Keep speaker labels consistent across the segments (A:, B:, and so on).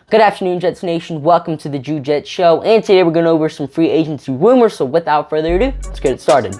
A: Good afternoon, Jets Nation. Welcome to the Drew Jets Show. And today we're going over some free agency rumors. So without further ado, let's get it started.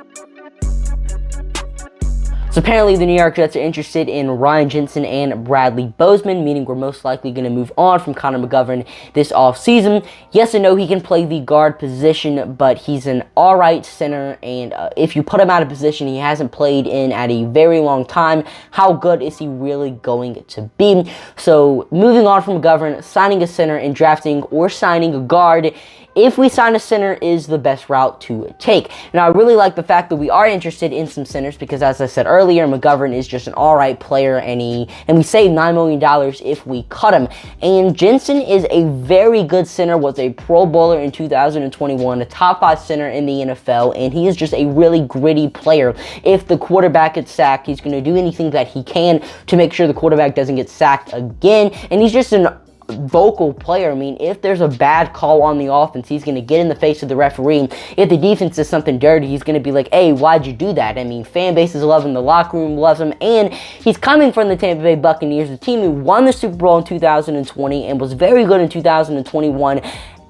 A: So apparently the New York Jets are interested in Ryan Jensen and Bradley Bozeman, meaning we're most likely going to move on from Connor McGovern this offseason. Yes and no, he can play the guard position, but he's an alright center, and if you put him out of position, he hasn't played in at a very long time. How good is he really going to be? So moving on from McGovern, signing a center and drafting or signing a guard, if we sign a center, is the best route to take. Now, I really like the fact that we are interested in some centers because, as I said earlier, McGovern is just an alright player, and we save $9 million if we cut him. And Jensen is a very good center, was a Pro Bowler in 2021, a top 5 center in the NFL, and he is just a really gritty player. If the quarterback gets sacked, he's going to do anything that he can to make sure the quarterback doesn't get sacked again, and he's just an vocal player. I mean, if there's a bad call on the offense, he's going to get in the face of the referee. If the defense does something dirty, he's going to be like, hey, why'd you do that? I mean, fan bases love him, the locker room loves him, and he's coming from the Tampa Bay Buccaneers, the team who won the Super Bowl in 2020 and was very good in 2021.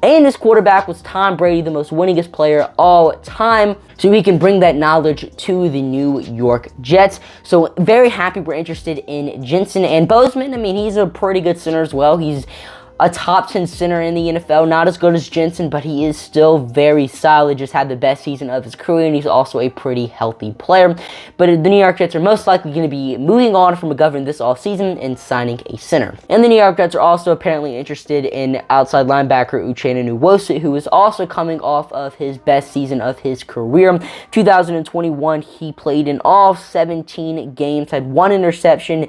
A: And his quarterback was Tom Brady, the most winningest player all time. So he can bring that knowledge to the New York Jets. So very happy we're interested in Jensen and Bozeman. I mean, he's a pretty good center as well. He's a top 10 center in the NFL. Not as good as Jensen, but he is still very solid. Just had the best season of his career, and he's also a pretty healthy player. But the New York Jets are most likely going to be moving on from McGovern this offseason and signing a center. And the New York Jets are also apparently interested in outside linebacker Uchenna Nwosu, who is also coming off of his best season of his career. 2021, he played in all 17 games, had 1 interception,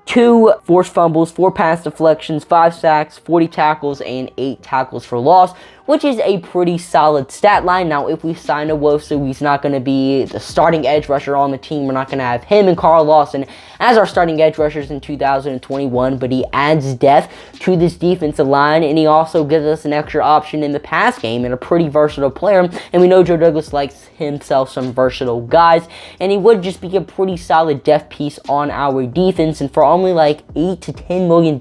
A: 2 forced fumbles, 4 pass deflections, 5 sacks, 40 tackles, and 8 tackles for loss, which is a pretty solid stat line. Now, if we sign Nwosu, he's not going to be the starting edge rusher on the team. We're not going to have him and Carl Lawson as our starting edge rushers in 2021, but he adds depth to this defensive line, and he also gives us an extra option in the pass game and a pretty versatile player, and we know Joe Douglas likes himself some versatile guys, and he would just be a pretty solid depth piece on our defense, and for only like $8 to $10 million,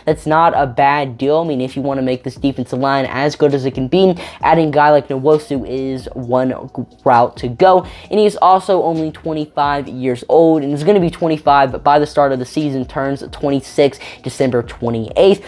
A: that's not a bad deal. I mean, if you want to make this defensive line as good as it can be, adding a guy like Nwosu is one route to go. And he's also only 25 years old, and is going to be 25, but by the start of the season turns 26 December 28th.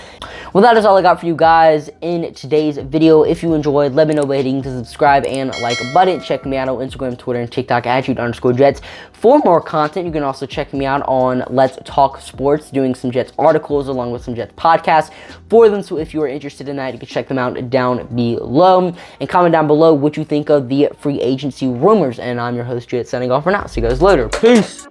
A: Well, that is all I got for you guys in today's video. If you enjoyed, let me know by hitting the subscribe and like button. Check me out on Instagram, Twitter, and TikTok at @Jude_Jets for more content. You can also check me out on Let's Talk Sports, doing some Jets articles along with some Jets podcasts for them. So if you are interested in that, you can check them out down below, and comment down below what you think of the free agency rumors. And I'm your host, Jet, signing off for now. See you guys later. Peace.